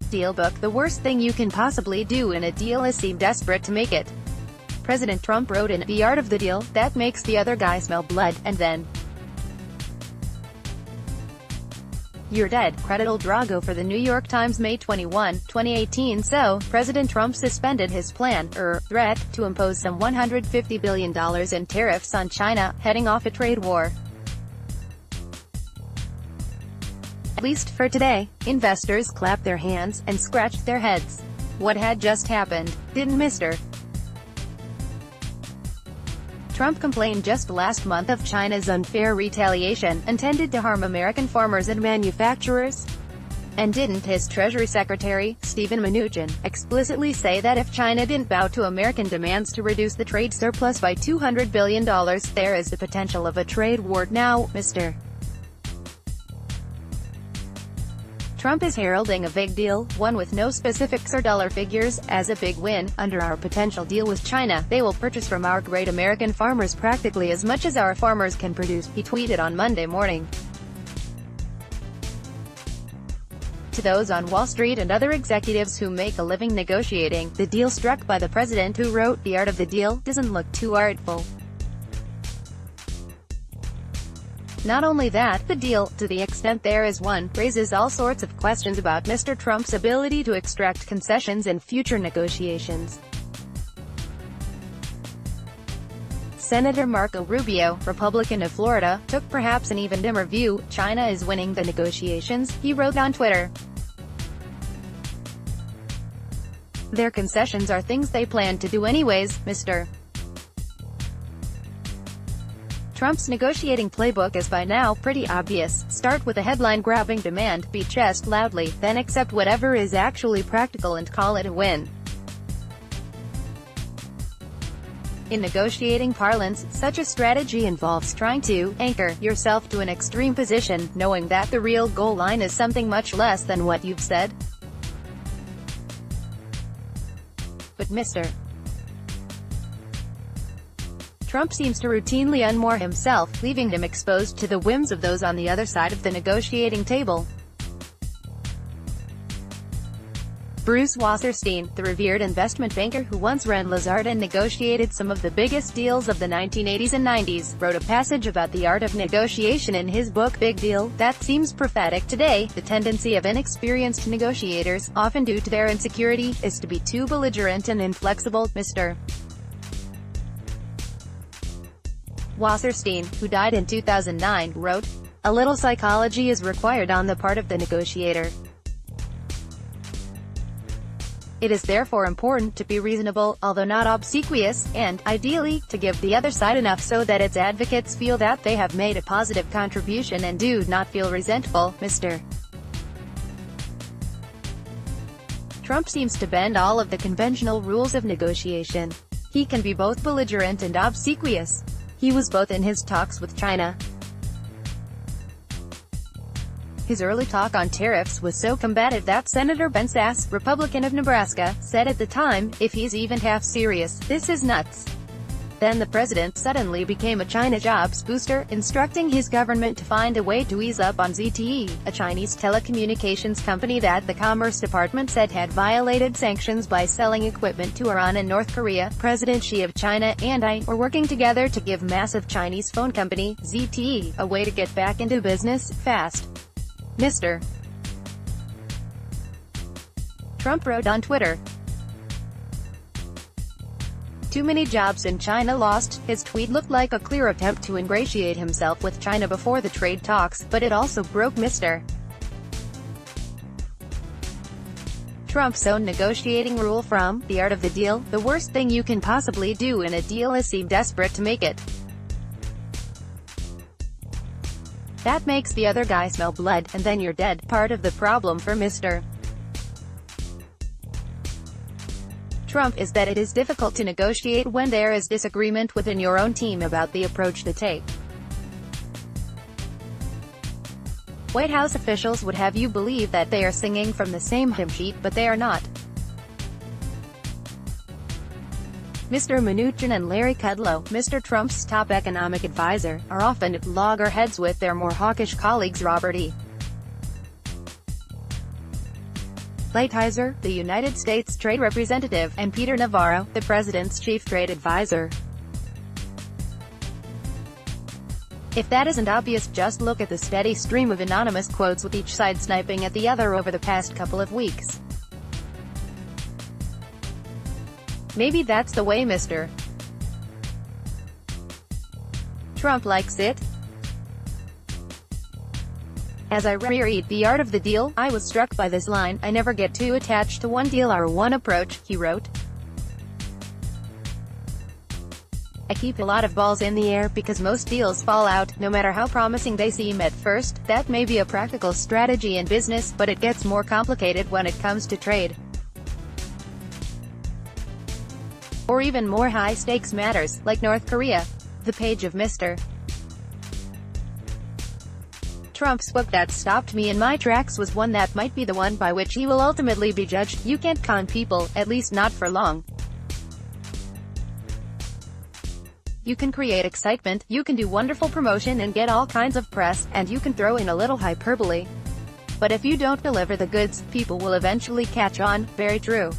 DealBook: the worst thing you can possibly do in a deal is seem desperate to make it. President Trump wrote in The Art of the Deal, "That makes the other guy smell blood, and then you're dead." CreditAl Drago for the New York Times, May 21, 2018. So, President Trump suspended his threat, to impose some $150 billion in tariffs on China, heading off a trade war. At least for today, investors clapped their hands and scratched their heads. What had just happened? Didn't Mr. Trump complained just last month of China's unfair retaliation, intended to harm American farmers and manufacturers? And didn't his Treasury Secretary, Steven Mnuchin, explicitly say that if China didn't bow to American demands to reduce the trade surplus by $200 billion, there is the potential of a trade war? Now, Mr. Trump is heralding a big deal, one with no specifics or dollar figures, as a big win. "Under our potential deal with China, they will purchase from our great American farmers practically as much as our farmers can produce," he tweeted on Monday morning. To those on Wall Street and other executives who make a living negotiating, the deal struck by the president, who wrote The Art of the Deal, doesn't look too artful. Not only that, the deal, to the extent there is one, raises all sorts of questions about Mr. Trump's ability to extract concessions in future negotiations. Senator Marco Rubio, Republican of Florida, took perhaps an even dimmer view. "China is winning the negotiations," he wrote on Twitter. "Their concessions are things they plan to do anyways, Mr. Trump's negotiating playbook is by now pretty obvious. Start with a headline-grabbing demand, beat chest loudly, then accept whatever is actually practical and call it a win." In negotiating parlance, such a strategy involves trying to anchor yourself to an extreme position, knowing that the real goal line is something much less than what you've said. But Mr. Trump seems to routinely unmoor himself, leaving him exposed to the whims of those on the other side of the negotiating table. Bruce Wasserstein, the revered investment banker who once ran Lazard and negotiated some of the biggest deals of the 1980s and 90s, wrote a passage about the art of negotiation in his book Big Deal, that seems prophetic today. The tendency of inexperienced negotiators, often due to their insecurity, is to be too belligerent and inflexible. Mr. Wasserstein, who died in 2009, wrote, "A little psychology is required on the part of the negotiator. It is therefore important to be reasonable, although not obsequious, and, ideally, to give the other side enough so that its advocates feel that they have made a positive contribution and do not feel resentful." Mr. Trump seems to bend all of the conventional rules of negotiation. He can be both belligerent and obsequious. He was both in his talks with China. His early talk on tariffs was so combative that Senator Ben Sasse, Republican of Nebraska, said at the time, "If he's even half serious, this is nuts." Then the president suddenly became a China jobs booster, instructing his government to find a way to ease up on ZTE, a Chinese telecommunications company that the Commerce Department said had violated sanctions by selling equipment to Iran and North Korea. President Xi of China and I were working together to give massive Chinese phone company, ZTE, a way to get back into business, fast. Mr. Trump wrote on Twitter. "Too many jobs in China lost." His tweet looked like a clear attempt to ingratiate himself with China before the trade talks, but it also broke Mr. Trump's own negotiating rule from The Art of the Deal: "The worst thing you can possibly do in a deal is seem desperate to make it. That makes the other guy smell blood, and then you're dead." Part of the problem for Mr. Trump is that it is difficult to negotiate when there is disagreement within your own team about the approach to take. White House officials would have you believe that they are singing from the same hymn sheet, but they are not. Mr. Mnuchin and Larry Kudlow, Mr. Trump's top economic advisor, are often at loggerheads with their more hawkish colleagues Robert E. Lighthizer, the United States Trade Representative, and Peter Navarro, the President's Chief Trade Advisor. If that isn't obvious, just look at the steady stream of anonymous quotes with each side sniping at the other over the past couple of weeks. Maybe that's the way Mr. Trump likes it. As I reread The Art of the Deal, I was struck by this line: "I never get too attached to one deal or one approach," he wrote. "I keep a lot of balls in the air because most deals fall out, no matter how promising they seem at first. That may be a practical strategy in business, but it gets more complicated when it comes to trade. Or even more high-stakes matters, like North Korea." The page of Mr. Trump's book that stopped me in my tracks was one that might be the one by which he will ultimately be judged. You can't con people, at least not for long. You can create excitement, you can do wonderful promotion and get all kinds of press, and you can throw in a little hyperbole. But if you don't deliver the goods, people will eventually catch on. Very true.